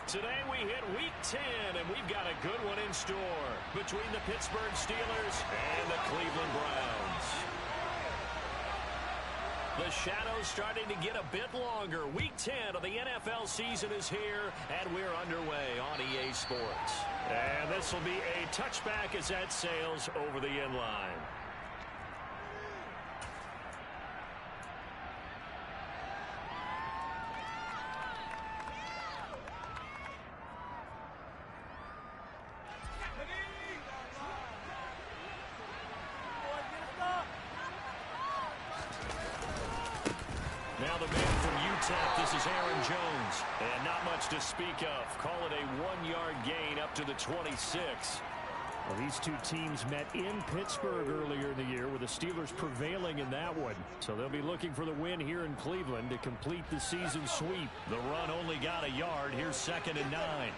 Today we hit Week 10, and we've got a good one in store between the Pittsburgh Steelers and the Cleveland Browns. The shadow's starting to get a bit longer. Week 10 of the NFL season is here, and we're underway on EA Sports. And this will be a touchback as that sails over the end line. Now the man from UTEP, this is Aaron Jones. And not much to speak of. Call it a 1-yard gain up to the 26. Well, these two teams met in Pittsburgh earlier in the year with the Steelers prevailing in that one. So they'll be looking for the win here in Cleveland to complete the season sweep. The run only got a yard. Here's 2nd and 9.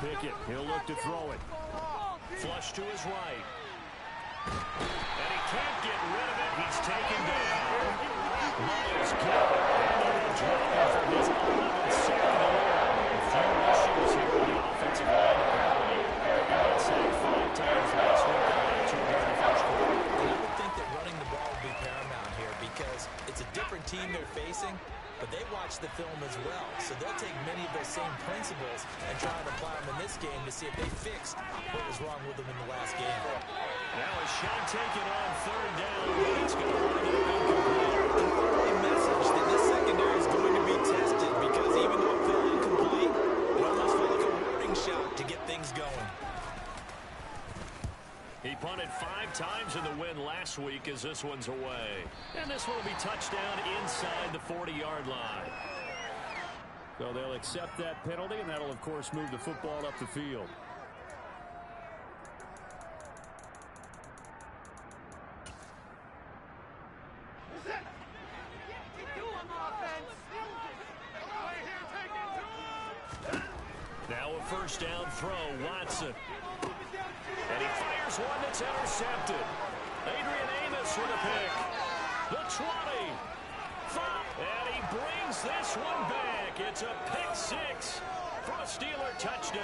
Pickett, he'll look to throw it. Flush to his right. And he can't get rid of it. He's taken down. Miles Garrett. And dropping for his 11th sack of the year. A few issues here with the offensive line. He got sacked 5 times last week. In the first quarter. I would think that running the ball will be paramount here because it's a different team they're facing, but they watch the film as well. So they'll take many of those same principles and try and apply them in this game to see if they fixed what was wrong with them in the last game. Now a shot taken on 3rd down, but it's going to wind up incomplete. An early message that this secondary is going to be tested because even though it felt incomplete, it almost felt like a warning shot to get things going. He punted 5 times in the win last week as this one's away. And this one will be touchdown inside the 40-yard line. So they'll accept that penalty, and that'll, of course, move the football up the field. Now a 1st down throw, Watson. And he fires one that's intercepted. Adrian Amos with a pick. The 20. And he brings this one back. It's a pick 6 for a Steeler touchdown.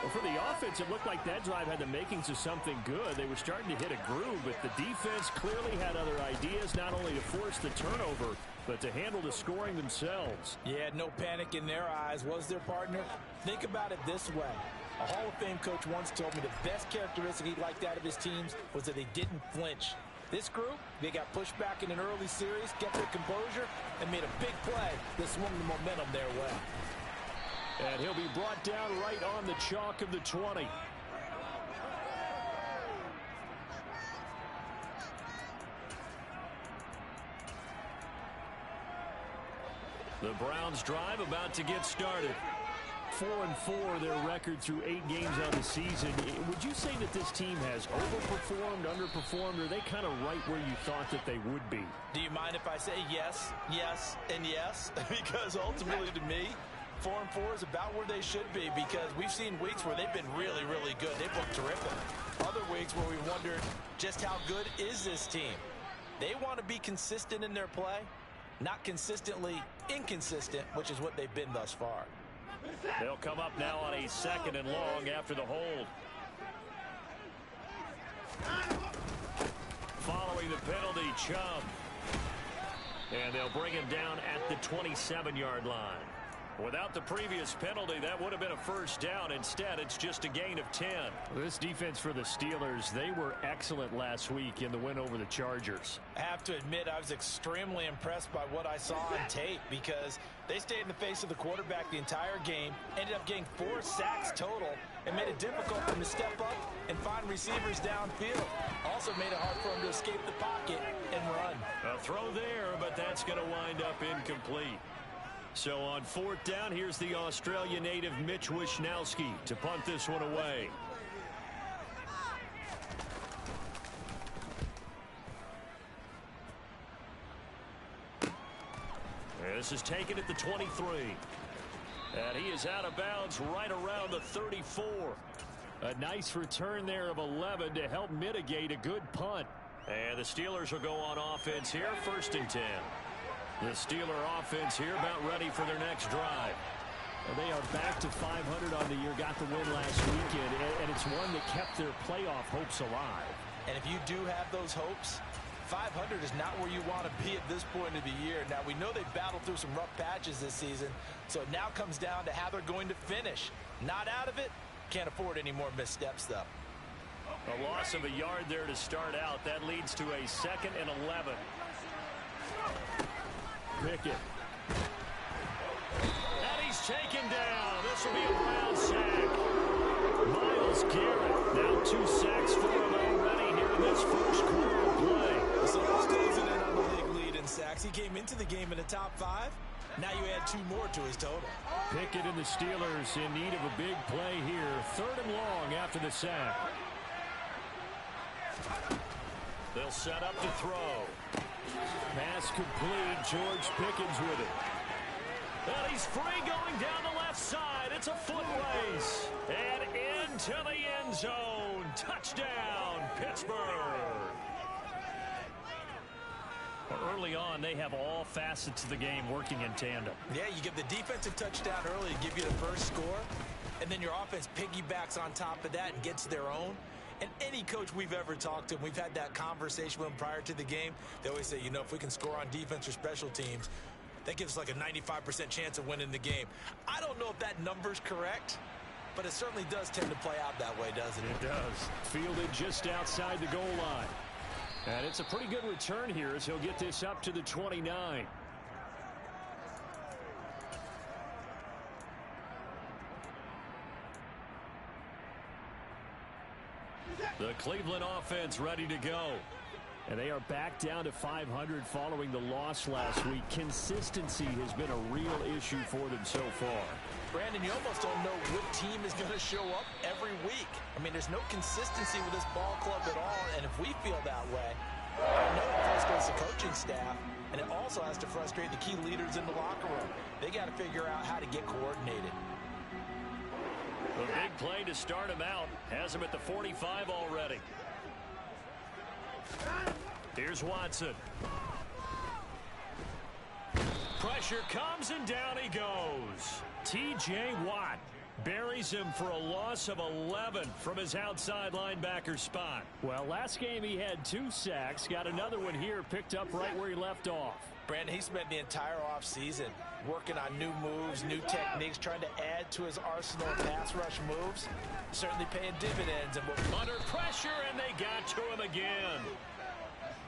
Well, for the offense, it looked like that drive had the makings of something good. They were starting to hit a groove, but the defense clearly had other ideas, not only to force the turnover, but to handle the scoring themselves. Yeah, no panic in their eyes, was their partner? Think about it this way. A Hall of Fame coach once told me the best characteristic he liked out of his teams was that they didn't flinch. This group, they got pushed back in an early series, kept their composure, and made a big play that swung the momentum their way. And he'll be brought down right on the chalk of the 20. The Browns drive about to get started. 4-4 their record through 8 games on the season. Would you say that this team has overperformed, underperformed, or are they kind of right where you thought that they would be? Do you mind if I say yes, yes, and yes? Because ultimately to me, 4-4 is about where they should be because we've seen weeks where they've been really, really good. They've looked terrific. Other weeks where we wondered just how good is this team. They want to be consistent in their play, not consistently inconsistent, which is what they've been thus far. They'll come up now on a 2nd and long after the hold. Following the penalty, Chubb. And they'll bring him down at the 27-yard line. Without the previous penalty, that would have been a 1st down. Instead, it's just a gain of 10. This defense for the Steelers, they were excellent last week in the win over the Chargers. I have to admit, I was extremely impressed by what I saw on tape because they stayed in the face of the quarterback the entire game, ended up getting 4 sacks total, and made it difficult for him to step up and find receivers downfield. Also made it hard for him to escape the pocket and run. A throw there, but that's going to wind up incomplete. So on 4th down, here's the Australia native Mitch Wishnowsky to punt this one away. This is taken at the 23. And he is out of bounds right around the 34. A nice return there of 11 to help mitigate a good punt. And the Steelers will go on offense here, 1st and 10. The Steeler offense here about ready for their next drive. Well, they are back to 500 on the year, got the win last weekend, and it's one that kept their playoff hopes alive. And if you do have those hopes, 500 is not where you want to be at this point of the year. Now, we know they've battled through some rough patches this season, so it now comes down to how they're going to finish. Not out of it. Can't afford any more missteps, though. A loss of a yard there to start out. That leads to a 2nd and 11. Pickett. And he's taken down. This will be a Brown sack. Myles Garrett. Now 2 sacks for him already here in this first quarter of play. So he's closing in on the league lead in sacks. He came into the game in the top 5. Now you add 2 more to his total. Pickett and the Steelers in need of a big play here. 3rd and long after the sack. They'll set up to throw. Pass complete. George Pickens with it. And he's free going down the left side. It's a foot race. And into the end zone. Touchdown, Pittsburgh. Early on, they have all facets of the game working in tandem. Yeah, you give the defensive touchdown early to give you the first score, and then your offense piggybacks on top of that and gets their own. And any coach we've ever talked to, we've had that conversation with them prior to the game, they always say, you know, if we can score on defense or special teams, that gives us like a 95% chance of winning the game. I don't know if that number's correct, but it certainly does tend to play out that way, doesn't it? It does. Fielded just outside the goal line. And it's a pretty good return here as he'll get this up to the 29. The Cleveland offense ready to go. And they are back down to 500 following the loss last week. Consistency has been a real issue for them so far. Brandon, you almost don't know what team is going to show up every week. I mean, there's no consistency with this ball club at all, and if we feel that way, I know it frustrates the coaching staff, and it also has to frustrate the key leaders in the locker room. They got to figure out how to get coordinated. A big play to start him out. Has him at the 45 already. Here's Watson. Pressure comes and down he goes. T.J. Watt buries him for a loss of 11 from his outside linebacker spot. Well, last game he had 2 sacks. Got another one here, picked up right where he left off. Brandon, he spent the entire offseason working on new moves, new techniques, trying to add to his arsenal of pass rush moves. Certainly paying dividends. And under pressure, and they got to him again.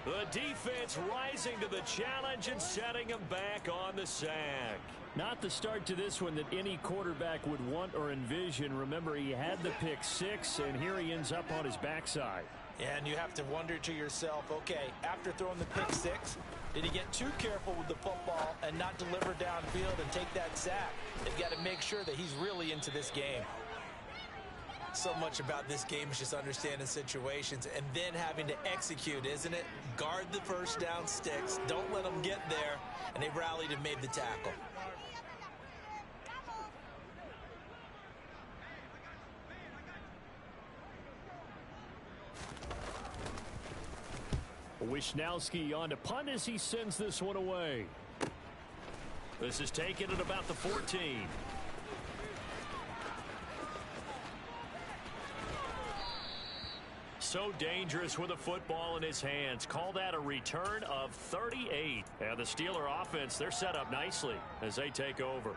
The defense rising to the challenge and setting him back on the sack. Not the start to this one that any quarterback would want or envision. Remember, he had the pick 6, and here he ends up on his backside. And you have to wonder to yourself, okay, after throwing the pick 6, did he get too careful with the football and not deliver downfield and take that sack? They've got to make sure that he's really into this game. So much about this game is just understanding situations and then having to execute, isn't it? Guard the first down sticks. Don't let them get there. And they rallied and made the tackle. Wisnowski on to punt as he sends this one away. This is taken at about the 14. So dangerous with a football in his hands. Call that a return of 38. And the Steeler offense, they're set up nicely as they take over.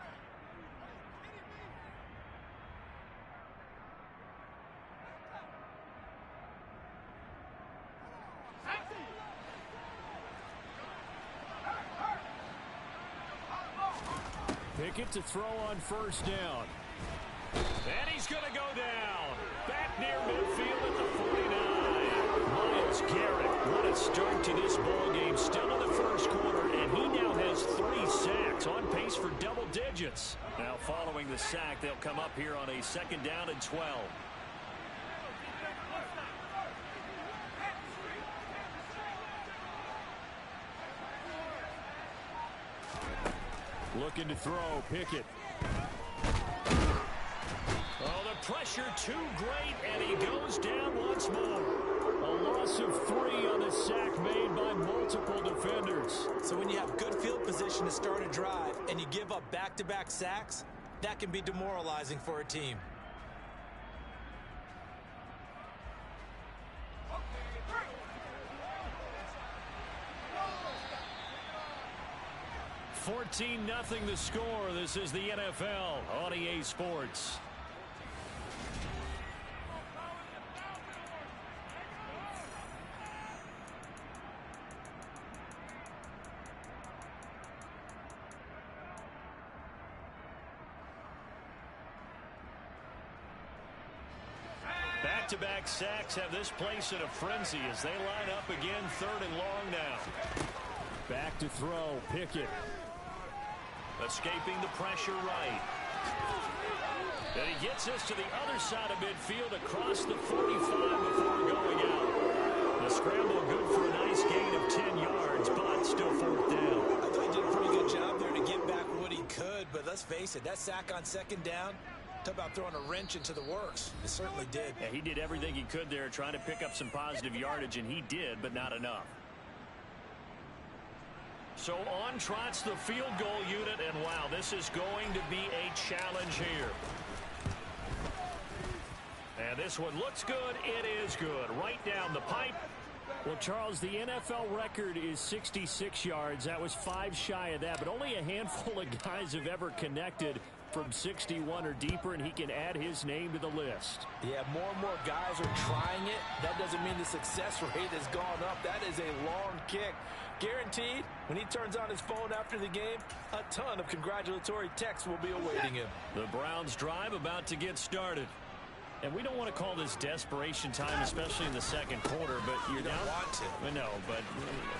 Pickett to throw on first down. And he's going to go down. Back near midfield at the 49. Myles Garrett, what a start to this ball game. Still in the first quarter, and he now has 3 sacks, on pace for double digits. Now following the sack, they'll come up here on a 2nd down and 12. Looking to throw, Pickett. Oh, the pressure too great, and he goes down once more. A loss of 3 on the sack made by multiple defenders. So when you have good field position to start a drive and you give up back-to-back sacks, that can be demoralizing for a team. 14-0 the score. This is the NFL on EA Sports. Back-to-back sacks have this place in a frenzy as they line up again, 3rd and long now. Back to throw, Pickett. Escaping the pressure right. And he gets this to the other side of midfield across the 45 before going out. The scramble good for a nice gain of 10 yards, but still 4th down. I thought he did a pretty good job there to get back what he could, but let's face it, that sack on 2nd down, talk about throwing a wrench into the works. It certainly did. Yeah, he did everything he could there trying to pick up some positive yardage, and he did, but not enough. So on trots the field goal unit, and wow, this is going to be a challenge here. And this one looks good. It is good. Right down the pipe. Well, Charles, the NFL record is 66 yards. That was 5 shy of that, but only a handful of guys have ever connected from 61 or deeper, and he can add his name to the list. Yeah, more and more guys are trying it. That doesn't mean the success rate has gone up. That is a long kick. Guaranteed, when he turns on his phone after the game, a ton of congratulatory texts will be awaiting him. The Browns drive about to get started. And we don't want to call this desperation time, especially in the 2nd quarter, but you're down. You don't want to. No, but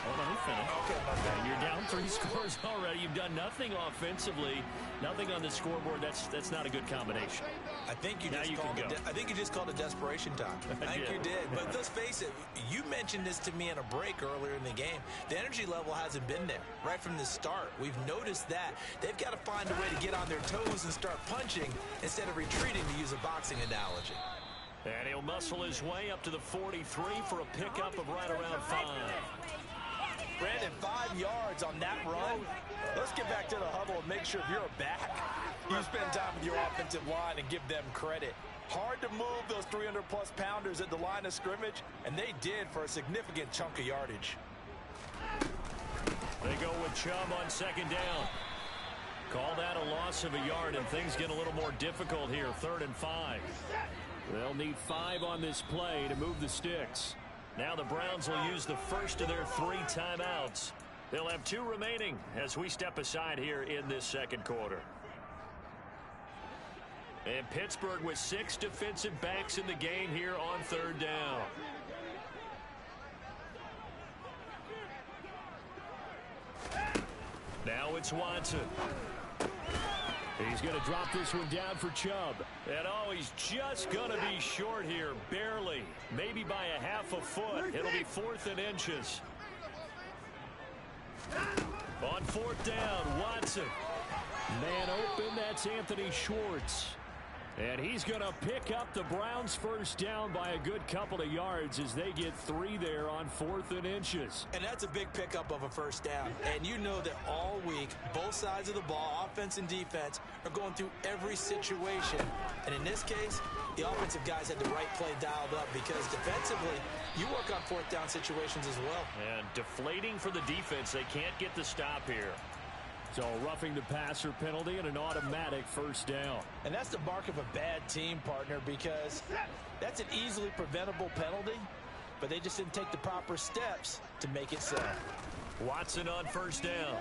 hold on, let me finish. Okay. You're down 3 scores already. You've done nothing offensively, nothing on the scoreboard. That's not a good combination. I think you just called it desperation time. I think you did. But let's face it, you mentioned this to me in a break earlier in the game. The energy level hasn't been there right from the start. We've noticed that. They've got to find a way to get on their toes and start punching instead of retreating, to use a boxing analogy. And he'll muscle his way up to the 43 for a pickup of right around 5. Brandon, 5 yards on that run. Let's get back to the huddle and make sure if you're a back, you spend time with your offensive line and give them credit. Hard to move those 300-plus pounders at the line of scrimmage, and they did for a significant chunk of yardage. They go with Chubb on 2nd down. Call that a loss of a yard, and things get a little more difficult here, 3rd and 5. They'll need 5 on this play to move the sticks. Now the Browns will use the first of their 3 timeouts. They'll have 2 remaining as we step aside here in this 2nd quarter. And Pittsburgh with 6 defensive backs in the game here on 3rd down. Now it's Watson. He's going to drop this one down for Chubb. And oh, he's just going to be short here, barely. Maybe by a half a foot. It'll be 4th and inches. On 4th down, Watson. Man open, that's Anthony Schwartz. And he's going to pick up the Browns' first down by a good couple of yards as they get 3 there on 4th and inches. And that's a big pickup of a first down. And you know that all week, both sides of the ball, offense and defense, are going through every situation. And in this case, the offensive guys had the right play dialed up because defensively, you work on 4th down situations as well. And deflating for the defense. They can't get the stop here. So roughing the passer penalty and an automatic first down. And that's the mark of a bad team, partner, because that's an easily preventable penalty, but they just didn't take the proper steps to make it so. Watson on first down.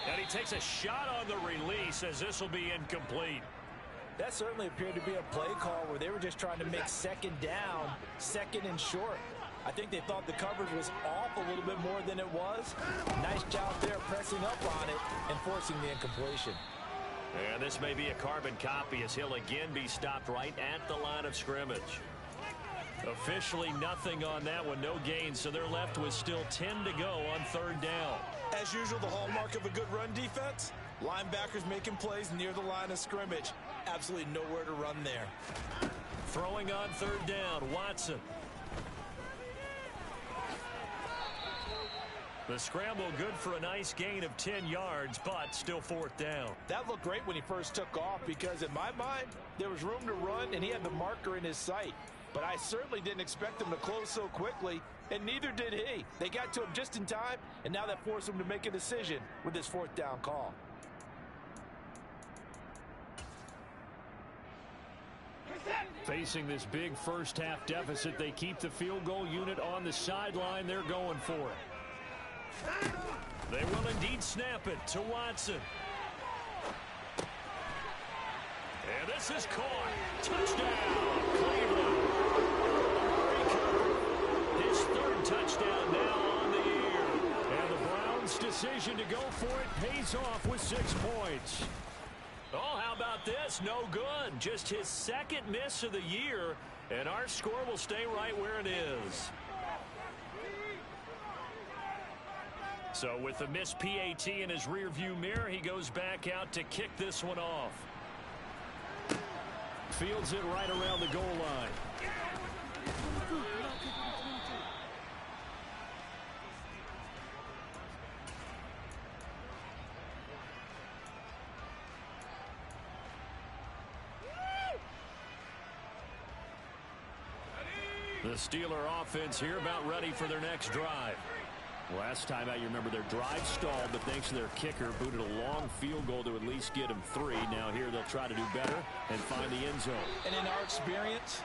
And he takes a shot on the release as this will be incomplete. That certainly appeared to be a play call where they were just trying to make 2nd down, 2nd and short. I think they thought the coverage was off a little bit more than it was. Nice job there pressing up on it and forcing the incompletion. And this may be a carbon copy as he'll again be stopped right at the line of scrimmage. Officially nothing on that one, no gain, so they're left with still 10 to go on 3rd down. As usual, the hallmark of a good run defense, linebackers making plays near the line of scrimmage. Absolutely nowhere to run there. Throwing on 3rd down, Watson. The scramble good for a nice gain of 10 yards, but still fourth down. That looked great when he first took off because in my mind, there was room to run and he had the marker in his sight. But I certainly didn't expect him to close so quickly, and neither did he. They got to him just in time, and now that forced him to make a decision with his fourth down call. Facing this big first half deficit, they keep the field goal unit on the sideline. They're going for it. They will indeed snap it to Watson. And this is caught. Touchdown, Cleveland. Amari Cooper, his third touchdown now on the year. And the Browns' decision to go for it pays off with 6 points. Oh, how about this? No good. Just his second miss of the year, and our score will stay right where it is. So with the missed PAT in his rearview mirror, he goes back out to kick this one off. Fields it right around the goal line. The Steeler offense here about ready for their next drive. Last time out, you remember their drive stalled, but thanks to their kicker, booted a long field goal to at least get them 3. Now here they'll try to do better and find the end zone. And in our experience,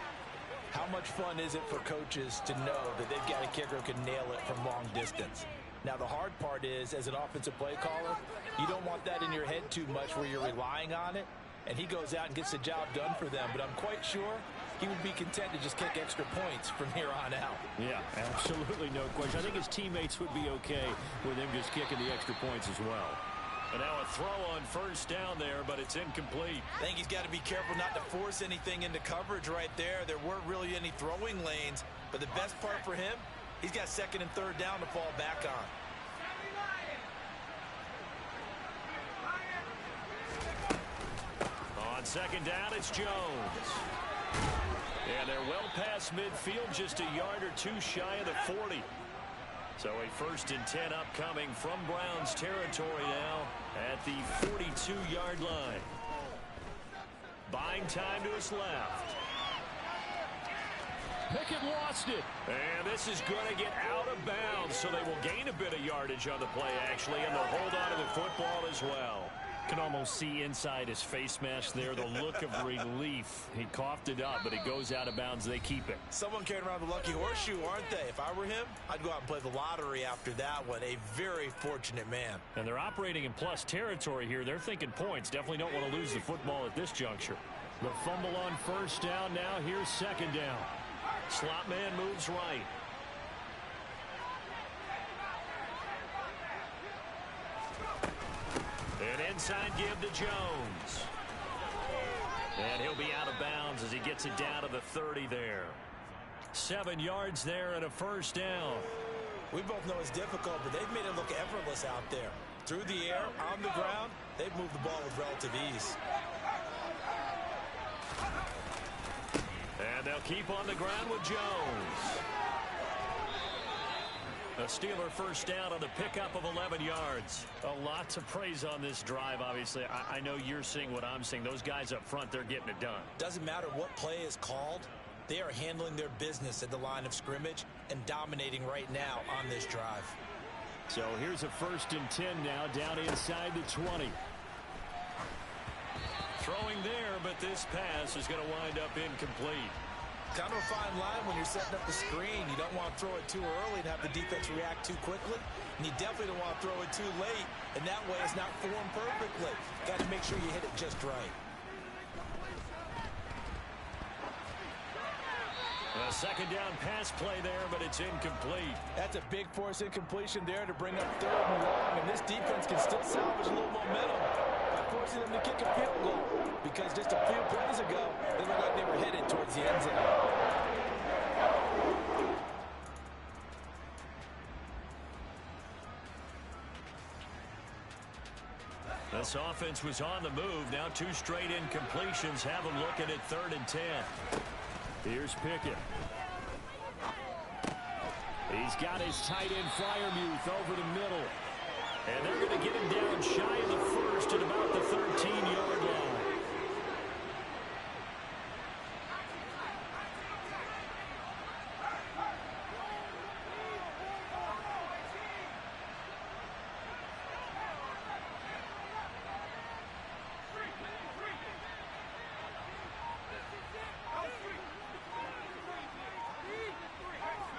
how much fun is it for coaches to know that they've got a kicker who can nail it from long distance? Now the hard part is, as an offensive play caller, you don't want that in your head too much where you're relying on it, and he goes out and gets the job done for them. But I'm quite sure he would be content to just kick extra points from here on out. Yeah, absolutely no question. I think his teammates would be okay with him just kicking the extra points as well. And now a throw on first down there, but it's incomplete. I think he's got to be careful not to force anything into coverage right there. There weren't really any throwing lanes, but the best part for him, he's got second and third down to fall back on. On second down, it's Jones. And they're well past midfield, just a yard or two shy of the 40. So a 1st and 10 upcoming from Browns territory now at the 42-yard line. Buying time to his left. Pickett lost it. And this is going to get out of bounds, so they will gain a bit of yardage on the play, actually, and they'll hold on to the football as well. Can almost see inside his face mask there the look of relief. He coughed it up, but it goes out of bounds. They keep it. Someone carrying around the lucky horseshoe, aren't they? If I were him, I'd go out and play the lottery after that one. A very fortunate man. And they're operating in plus territory here. They're thinking points. Definitely don't want to lose the football at this juncture. The fumble on first down. Now here's second down. Slot man moves right. An inside give to Jones. And he'll be out of bounds as he gets it down to the 30 there. 7 yards there and a first down. We both know it's difficult, but they've made it look effortless out there. Through the air, on the ground, they've moved the ball with relative ease. And they'll keep on the ground with Jones. A Steeler first down on the pickup of 11 yards. A lot to praise on this drive, obviously. I know you're seeing what I'm seeing. Those guys up front, they're getting it done. Doesn't matter what play is called. They are handling their business at the line of scrimmage and dominating right now on this drive. So here's a 1st and 10 now, down inside the 20. Throwing there, but this pass is going to wind up incomplete. Kind of a fine line when you're setting up the screen. You don't want to throw it too early and have the defense react too quickly. And you definitely don't want to throw it too late. And that way it's not formed perfectly. Got to make sure you hit it just right. A second down pass play there, but it's incomplete. That's a big force incompletion there to bring up 3rd and long. And this defense can still salvage a little momentum by forcing them to kick a field goal. Because just a few plays ago, they looked like they were headed towards the end zone. This offense was on the move. Now 2 straight incompletions. Have them looking at 3rd and 10. Here's Pickett. He's got his tight end Freiermuth over the middle. And they're going to get him down shy of the first at about the 13-yard line.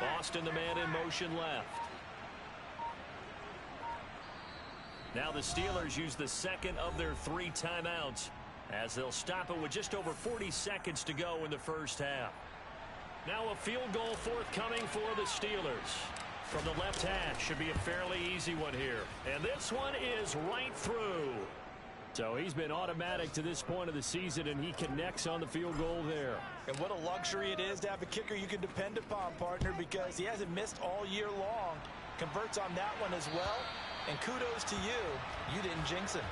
Boston, the man in motion left. Now the Steelers use the second of their 3 timeouts as they'll stop it with just over 40 seconds to go in the first half. Now a field goal forthcoming for the Steelers. From the left hash, should be a fairly easy one here. And this one is right through. So he's been automatic to this point of the season, and he connects on the field goal there. And what a luxury it is to have a kicker you can depend upon, partner, because he hasn't missed all year long. Converts on that one as well. And kudos to you. You didn't jinx him.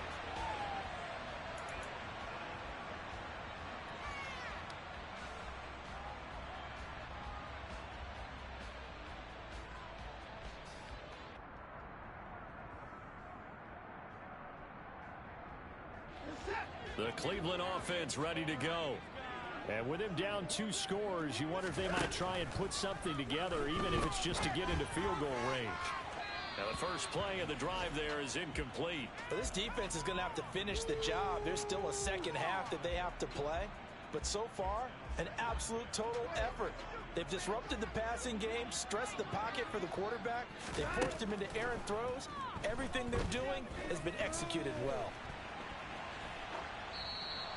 The Cleveland offense ready to go. And with him down 2 scores, you wonder if they might try and put something together, even if it's just to get into field goal range. Now the first play of the drive there is incomplete. But this defense is going to have to finish the job. There's still a second half that they have to play. But so far, an absolute total effort. They've disrupted the passing game, stressed the pocket for the quarterback. They forced him into errant throws. Everything they're doing has been executed well.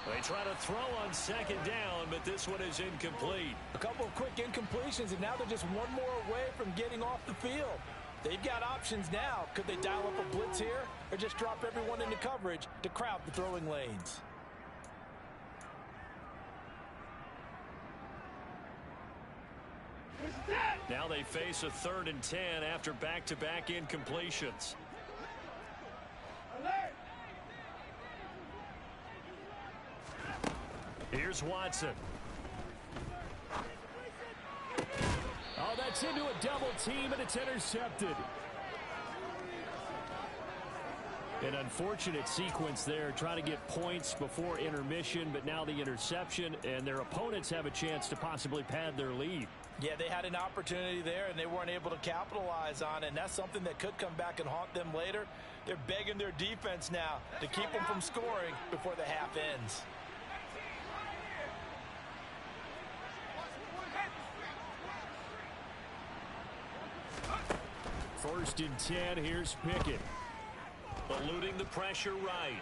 They try to throw on second down, but this one is incomplete. A couple of quick incompletions, and now they're just one more away from getting off the field. They've got options now. Could they dial up a blitz here or just drop everyone into coverage to crowd the throwing lanes? Now they face a 3rd and 10 after back-to-back incompletions. Here's Watson. Oh, that's into a double team, and it's intercepted. An unfortunate sequence there, trying to get points before intermission, but now the interception, and their opponents have a chance to possibly pad their lead. Yeah, they had an opportunity there, and they weren't able to capitalize on it, and that's something that could come back and haunt them later. They're begging their defense now to keep them from scoring before the half ends. First and 10, here's Pickett. Eluding the pressure right.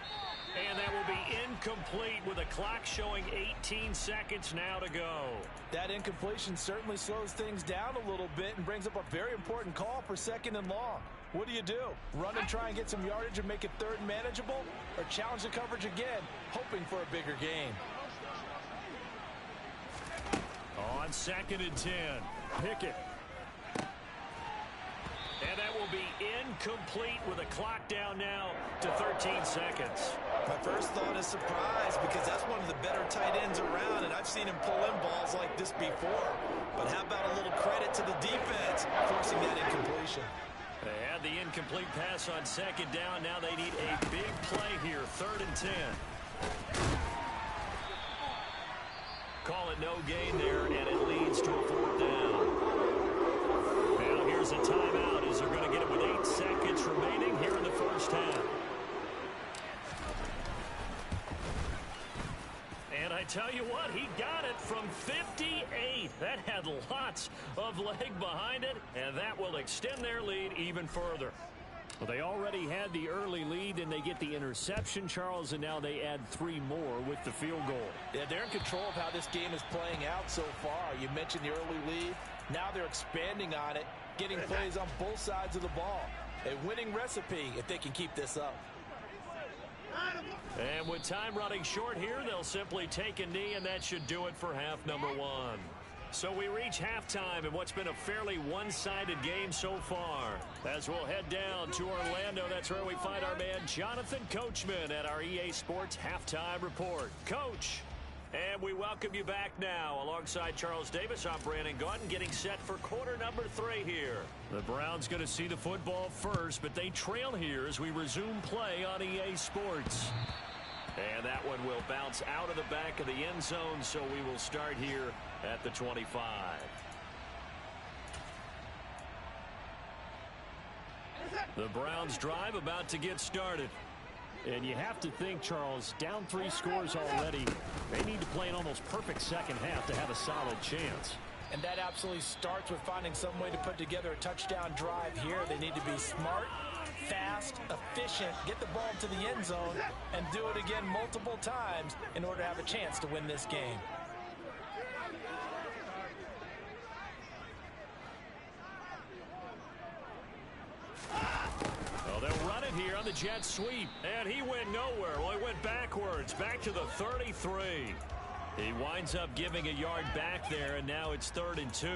And that will be incomplete with a clock showing 18 seconds now to go. That incompletion certainly slows things down a little bit and brings up a very important call for 2nd and long. What do you do? Run and try and get some yardage and make it 3rd and manageable? Or challenge the coverage again, hoping for a bigger gain? On 2nd and 10, Pickett. And that will be incomplete with a clock down now to 13 seconds. My first thought is surprise because that's one of the better tight ends around, and I've seen him pull in balls like this before. But how about a little credit to the defense forcing that incompletion? They had the incomplete pass on 2nd down. Now they need a big play here, 3rd and 10. Call it no gain there, and it leads to a 4th down. Now here's a timeout as they're going to get it with 8 seconds remaining here in the first half. And I tell you what, he got it from 58. That had lots of leg behind it, and that will extend their lead even further. Well, they already had the early lead, and they get the interception, Charles, and now they add 3 more with the field goal. Yeah, they're in control of how this game is playing out so far. You mentioned the early lead. Now they're expanding on it, getting plays on both sides of the ball. A winning recipe if they can keep this up. And with time running short here, they'll simply take a knee, and that should do it for half number 1. So we reach halftime in what's been a fairly one-sided game so far. As we'll head down to Orlando, that's where we find our man Jonathan Coachman at our EA Sports Halftime Report. Coach. And we welcome you back now. Alongside Charles Davis, I'm Brandon Gaudin, getting set for quarter number 3 here. The Browns going to see the football first, but they trail here as we resume play on EA Sports. And that one will bounce out of the back of the end zone, so we will start here at the 25. The Browns drive about to get started. And you have to think, Charles, down 3 scores already. They need to play an almost perfect second half to have a solid chance. And that absolutely starts with finding some way to put together a touchdown drive here. They need to be smart, fast, efficient, get the ball to the end zone, and do it again multiple times in order to have a chance to win this game. Well, they'll run it here on the jet sweep. And he went nowhere. Well, he went backwards, back to the 33. He winds up giving a yard back there, and now it's 3rd and 2.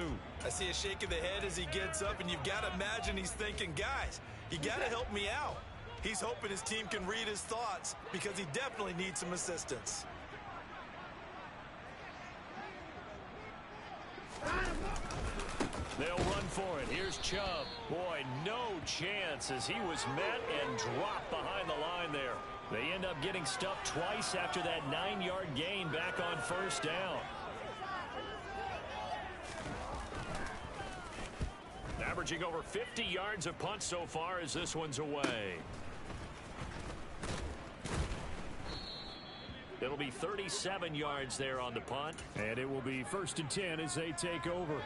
I see a shake of the head as he gets up, and you've got to imagine he's thinking, guys, you got to help me out. He's hoping his team can read his thoughts because he definitely needs some assistance. They'll run for it. Here's Chubb. Boy, no chance as he was met and dropped behind the line there. They end up getting stuffed twice after that 9-yard gain back on 1st down. Averaging over 50 yards a punt so far as this one's away. It'll be 37 yards there on the punt. And it will be 1st and 10 as they take over.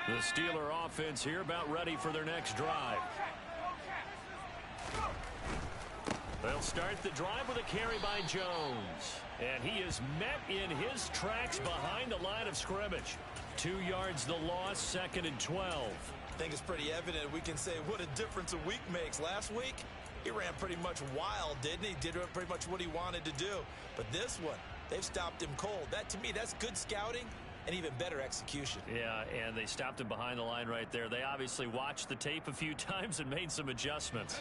The Steeler offense here about ready for their next drive. They'll start the drive with a carry by Jones. And he is met in his tracks behind the line of scrimmage. 2 yards the loss, 2nd and 12. I think it's pretty evident. We can say what a difference a week makes. Last week, he ran pretty much wild, didn't he? Did pretty much what he wanted to do. But this one, they've stopped him cold. That, to me, that's good scouting and even better execution. Yeah, and they stopped him behind the line right there. They obviously watched the tape a few times and made some adjustments.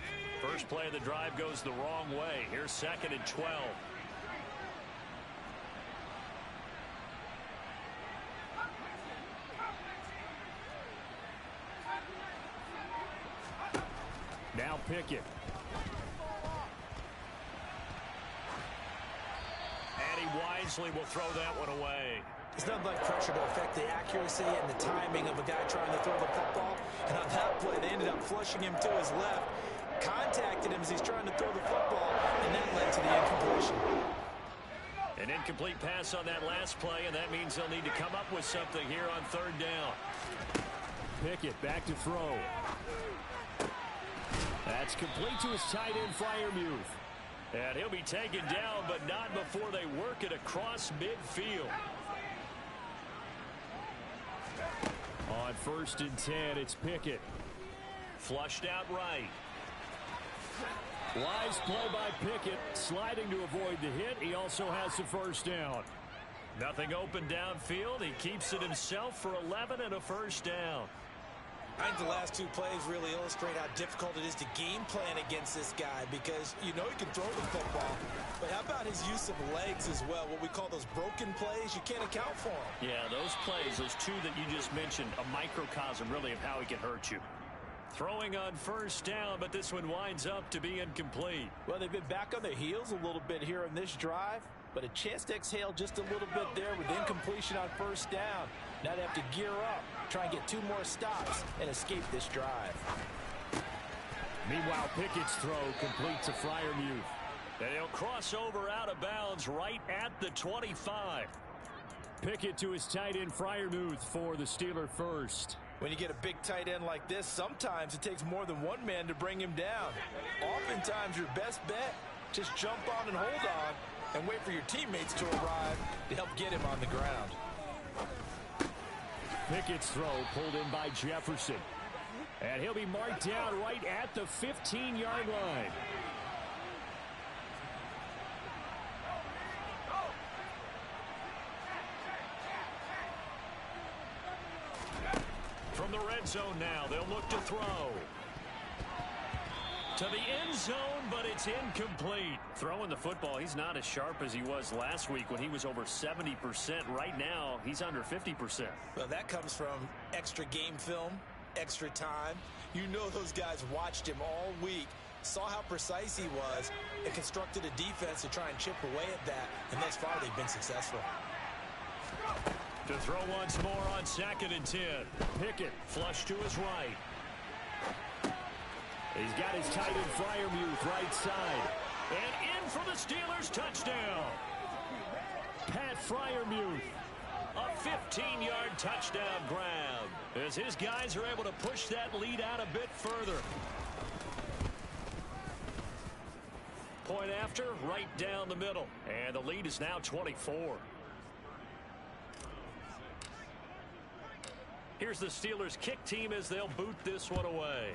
First play of the drive goes the wrong way. Here's 2nd and 12. Now Pickett. And he wisely will throw that one away. It's nothing like pressure to affect the accuracy and the timing of a guy trying to throw the football. And on that play, they ended up flushing him to his left, contacted him as he's trying to throw the football, and that led to the incompletion. An incomplete pass on that last play, and that means they'll need to come up with something here on 3rd down. Pickett back to throw. That's complete to his tight end, Freiermuth. And he'll be taken down, but not before they work it across midfield. On 1st and 10, it's Pickett. Flushed out right. Wise play by Pickett, sliding to avoid the hit. He also has the 1st down. Nothing open downfield. He keeps it himself for 11 and a 1st down. I think the last 2 plays really illustrate how difficult it is to game plan against this guy because you know he can throw the football, but how about his use of legs as well, what we call those broken plays? You can't account for them. Yeah, those plays, those 2 that you just mentioned, a microcosm really of how he can hurt you. Throwing on 1st down, but this one winds up to be incomplete. Well, they've been back on their heels a little bit here in this drive, but a chance to exhale just a little bit there with incompletion on 1st down. Now they have to gear up, try and get 2 more stops, and escape this drive. Meanwhile, Pickett's throw complete to Freiermuth. And he'll cross over out of bounds right at the 25. Pickett to his tight end, Freiermuth, for the Steeler 1st. When you get a big tight end like this, sometimes it takes more than one man to bring him down. Oftentimes, your best bet, just jump on and hold on and wait for your teammates to arrive to help get him on the ground. Pickett's throw pulled in by Jefferson. And he'll be marked down right at the 15-yard line. From the red zone now, they'll look to throw. To the end zone, but it's incomplete. Throwing the football, he's not as sharp as he was last week when he was over 70%. Right now, he's under 50%. Well, that comes from extra game film, extra time. You know those guys watched him all week, saw how precise he was, and constructed a defense to try and chip away at that, and thus far they've been successful. To throw once more on 2nd and 10. Pickett flush to his right. He's got his tight end Freiermuth right side. And in for the Steelers touchdown. Pat Freiermuth. A 15-yard touchdown grab as his guys are able to push that lead out a bit further. Point after, right down the middle. And the lead is now 24. Here's the Steelers kick team as they'll boot this one away.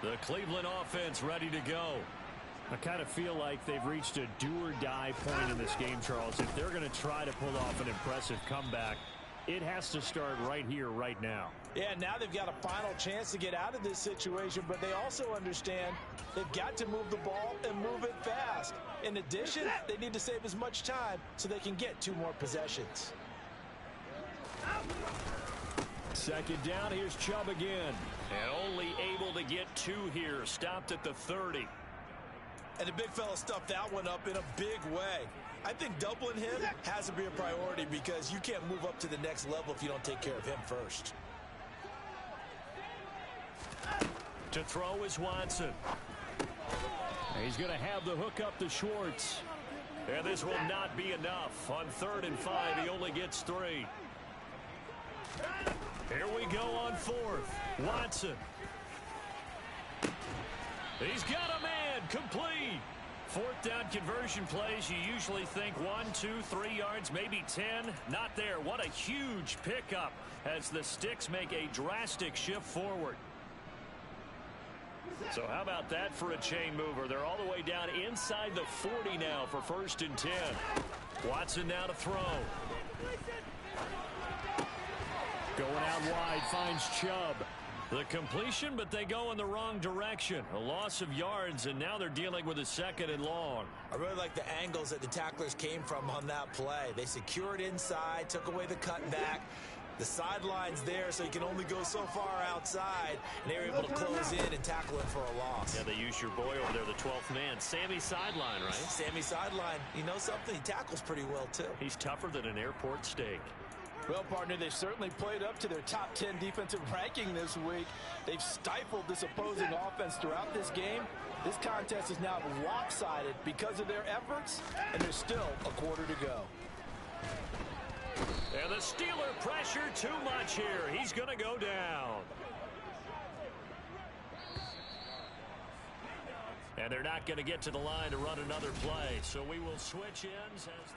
The Cleveland offense ready to go. I kind of feel like they've reached a do-or-die point in this game, Charles. If they're going to try to pull off an impressive comeback, it has to start right here, right now. Yeah, now they've got a final chance to get out of this situation, but they also understand they've got to move the ball and move it fast. In addition, they need to save as much time so they can get 2 more possessions. 2nd down, here's Chubb again. And only able to get 2 here. Stopped at the 30. And the big fella stuffed that one up in a big way. I think doubling him has to be a priority because you can't move up to the next level if you don't take care of him first. To throw is Watson. He's going to have the hook up to Schwartz. And this will not be enough. On 3rd and 5, he only gets 3. Here we go on 4th. Watson. He's got a man. Complete. 4th down conversion plays, you usually think 1, 2, 3 yards, maybe 10. Not there. What a huge pickup as the Sticks make a drastic shift forward. So how about that for a chain mover? They're all the way down inside the 40 now for 1st and 10. Watson now to throw. Going out wide, finds Chubb. The completion, but they go in the wrong direction. A loss of yards, and now they're dealing with a 2nd and long. I really like the angles that the tacklers came from on that play. They secured inside, took away the cutback. The sideline's there, so you can only go so far outside. And they were able to close in and tackle him for a loss. Yeah, they used your boy over there, the 12th man. Sammy Sideline, right? Sammy Sideline. You know something? He tackles pretty well, too. He's tougher than an airport steak. Well, partner, they've certainly played up to their top 10 defensive ranking this week. They've stifled this opposing offense throughout this game. This contest is now lopsided because of their efforts, and there's still a quarter to go. And the Steeler pressure too much here. He's going to go down. And they're not going to get to the line to run another play, so we will switch ends as...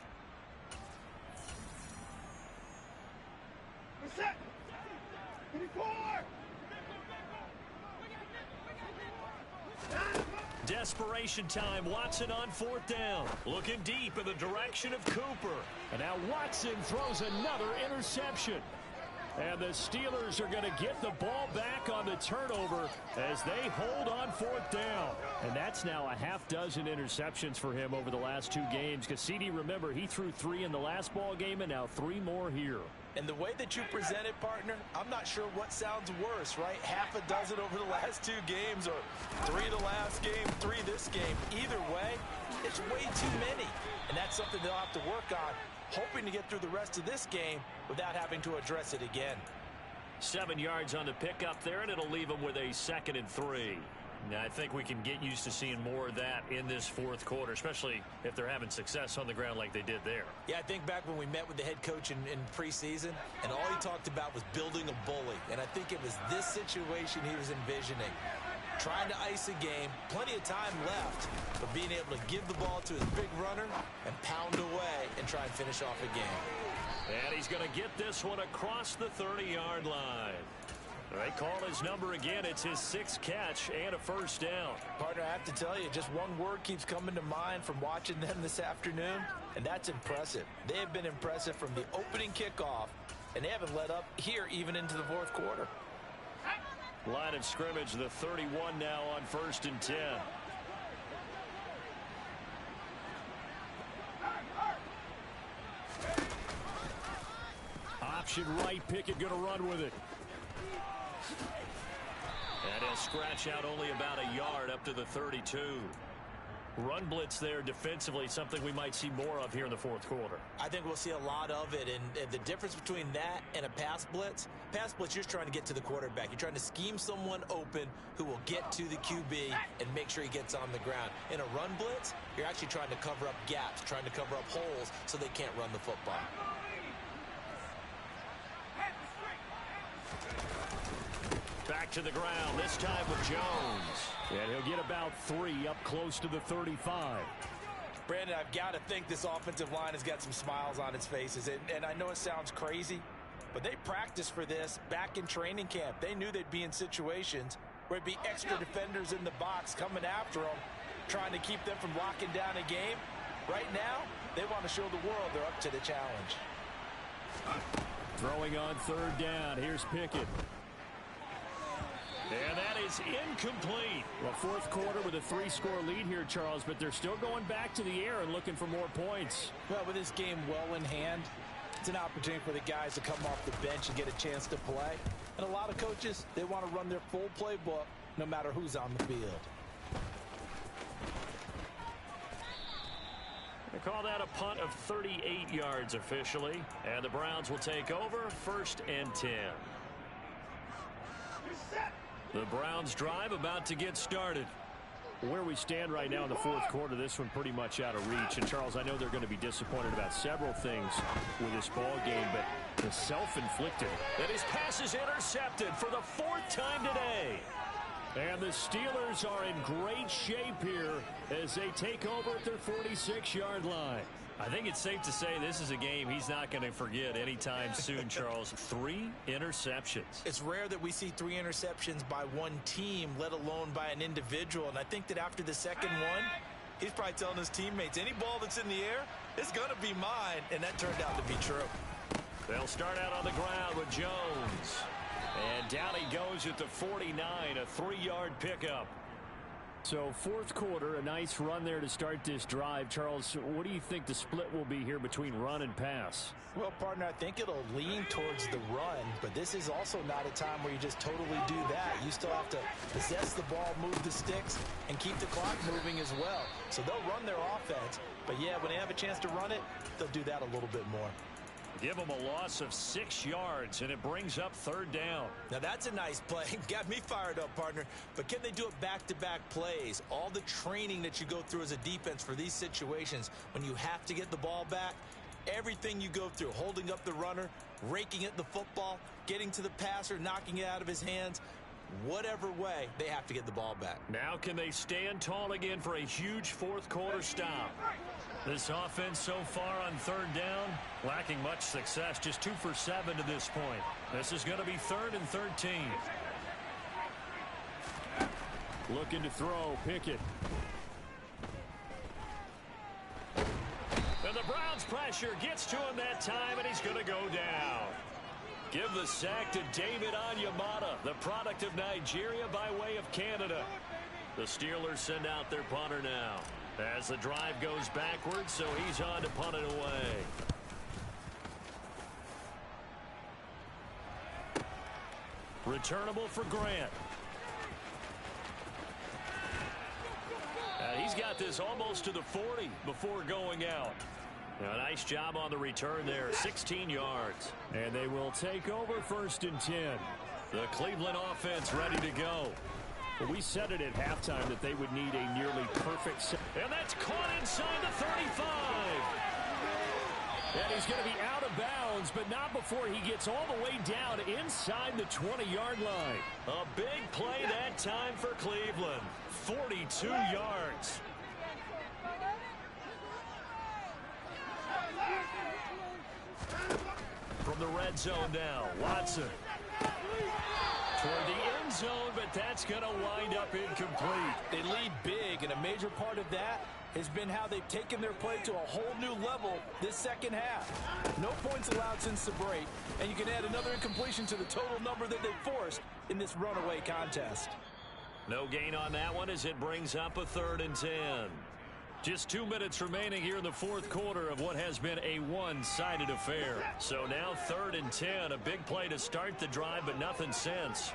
Set. 24. Desperation time. Watson on 4th down. Looking deep in the direction of Cooper. And now Watson throws another interception. And the Steelers are going to get the ball back on the turnover as they hold on 4th down. And that's now a half dozen interceptions for him over the last 2 games. Cassidy, remember, he threw 3 in the last ball game and now 3 more here. And the way that you present it, partner, I'm not sure what sounds worse, right? Half a dozen over the last 2 games or 3 the last game, 3 this game. Either way, it's way too many. And that's something they'll have to work on, hoping to get through the rest of this game without having to address it again. 7 yards on the pickup there, and it'll leave them with a 2nd and 3. Now, I think we can get used to seeing more of that in this 4th quarter, especially if they're having success on the ground like they did there. Yeah, I think back when we met with the head coach in preseason, and all he talked about was building a bully. And I think it was this situation he was envisioning. Trying to ice a game, plenty of time left, but being able to give the ball to his big runner and pound away and try and finish off a game. And he's going to get this one across the 30-yard line. They call his number again. It's his 6th catch and a first down. Partner, I have to tell you, just one word keeps coming to mind from watching them this afternoon, and that's impressive. They have been impressive from the opening kickoff, and they haven't let up here even into the 4th quarter. Line of scrimmage, the 31 now on 1st and 10. Option right, Pickett going to run with it. And he'll scratch out only about a yard up to the 32. Run blitz there defensively, something we might see more of here in the 4th quarter. I think we'll see a lot of it, and the difference between that and a pass blitz, you're just trying to get to the quarterback. You're trying to scheme someone open who will get to the QB and make sure he gets on the ground. In a run blitz, you're actually trying to cover up gaps, trying to cover up holes so they can't run the football. Back to the ground, this time with Jones. And he'll get about 3 up close to the 35. Brandon, I've got to think this offensive line has got some smiles on its faces. And I know it sounds crazy, but they practiced for this back in training camp. They knew they'd be in situations where it'd be extra defenders in the box coming after them, trying to keep them from locking down a game. Right now, they want to show the world they're up to the challenge. Throwing on 3rd down. Here's Pickett. And that is incomplete. Well, 4th quarter with a 3-score lead here, Charles, but they're still going back to the air and looking for more points. Well, with this game well in hand, it's an opportunity for the guys to come off the bench and get a chance to play. And a lot of coaches, they want to run their full playbook no matter who's on the field. They call that a punt of 38 yards officially. And the Browns will take over 1st and 10. The Browns drive about to get started. Where we stand right now in the 4th quarter, this one pretty much out of reach. And, Charles, I know they're going to be disappointed about several things with this ball game, but the self-inflicted. And his pass is intercepted for the 4th time today. And the Steelers are in great shape here as they take over at their 46-yard line. I think it's safe to say this is a game he's not going to forget anytime soon, Charles. 3 interceptions. It's rare that we see 3 interceptions by one team, let alone by an individual. And I think that after the second one, he's probably telling his teammates, any ball that's in the air, it's going to be mine. And that turned out to be true. They'll start out on the ground with Jones. And down he goes at the 49, a 3-yard pickup. So 4th quarter, a nice run there to start this drive. Charles, what do you think the split will be here between run and pass? Well, partner, I think it'll lean towards the run, but this is also not a time where you just totally do that. You still have to possess the ball, move the sticks, and keep the clock moving as well. So they'll run their offense, but yeah, when they have a chance to run it, they'll do that a little bit more. Give them a loss of 6 yards, and it brings up 3rd down. Now, that's a nice play. Got me fired up, partner. But can they do it back-to-back plays? All the training that you go through as a defense for these situations, when you have to get the ball back, everything you go through, holding up the runner, raking at the football, getting to the passer, knocking it out of his hands, whatever way, they have to get the ball back. Now can they stand tall again for a huge 4th quarter stop? This offense so far on 3rd down, lacking much success, just 2 for 7 to this point. This is going to be 3rd and 13. Looking to throw, Pickett. And the Browns pressure gets to him that time, and he's going to go down. Give the sack to David Onyemata, the product of Nigeria by way of Canada. The Steelers send out their punter now as the drive goes backwards, so he's on to punt it away. Returnable for Grant. He's got this almost to the 40 before going out. Now, nice job on the return there, 16 yards. And they will take over 1st and 10. The Cleveland offense ready to go. Well, we said it at halftime that they would need a nearly perfect set. And that's caught inside the 35. And he's going to be out of bounds, but not before he gets all the way down inside the 20-yard line. A big play that time for Cleveland. 42 yards. From the red zone now, Watson. toward the end zone, but that's going to wind up incomplete. They lead big, and a major part of that has been how they've taken their play to a whole new level this second half. No points allowed since the break, and you can add another incompletion to the total number that they forced in this runaway contest. No gain on that one as it brings up a 3rd and 10. Just 2 minutes remaining here in the fourth quarter of what has been a one-sided affair. So now 3rd and 10, a big play to start the drive, but nothing since.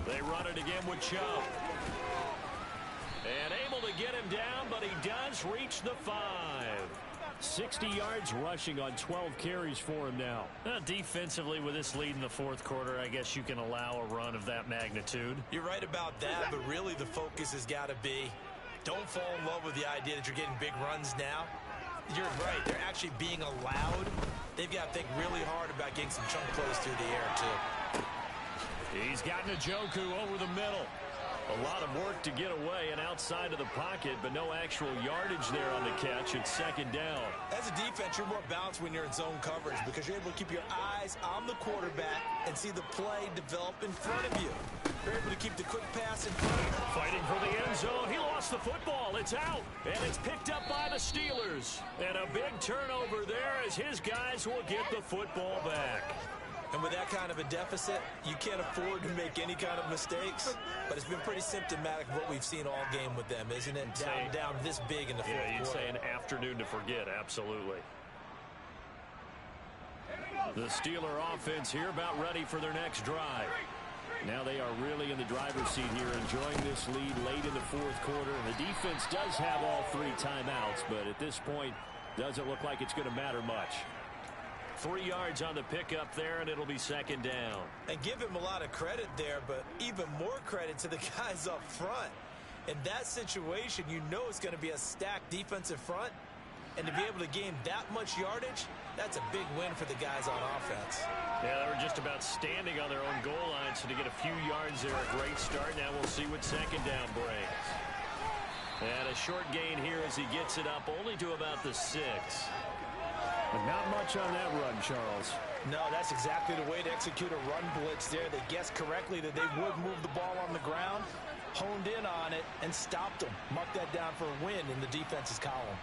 They run it again with Chubb. And able to get him down, but he does reach the 5. 60 yards rushing on 12 carries for him now. Defensively, with this lead in the fourth quarter, I guess you can allow a run of that magnitude. You're right about that, but really the focus has got to be don't fall in love with the idea that you're getting big runs now. You're right. They're actually being allowed. They've got to think really hard about getting some chunk plays through the air, too. He's got Njoku over the middle. A lot of work to get away and outside of the pocket, but no actual yardage there on the catch. It's 2nd down. As a defense, you're more balanced when you're in zone coverage because you're able to keep your eyes on the quarterback and see the play develop in front of you. You're able to keep the quick pass in front of you. Fighting for the end zone. He lost the football. It's out. And it's picked up by the Steelers. And a big turnover there as his guys will get the football back. And with that kind of a deficit, you can't afford to make any kind of mistakes. But it's been pretty symptomatic of what we've seen all game with them, isn't it? Down this big in the fourth quarter. Yeah, you'd say an afternoon to forget, absolutely. The Steeler offense here about ready for their next drive. Now they are really in the driver's seat here, enjoying this lead late in the fourth quarter. The defense does have all 3 timeouts, but at this point, doesn't look like it's going to matter much. 3 yards on the pickup there, and it'll be 2nd down. And give him a lot of credit there, but even more credit to the guys up front. In that situation, you know it's going to be a stacked defensive front. And to be able to gain that much yardage, that's a big win for the guys on offense. Yeah, they were just about standing on their own goal line, so to get a few yards there, a great start. Now we'll see what 2nd down brings. And a short gain here as he gets it up only to about the 6. But not much on that run, Charles. No, that's exactly the way to execute a run blitz there. They guessed correctly that they would move the ball on the ground, honed in on it, and stopped them. Mark that down for a win in the defense's column.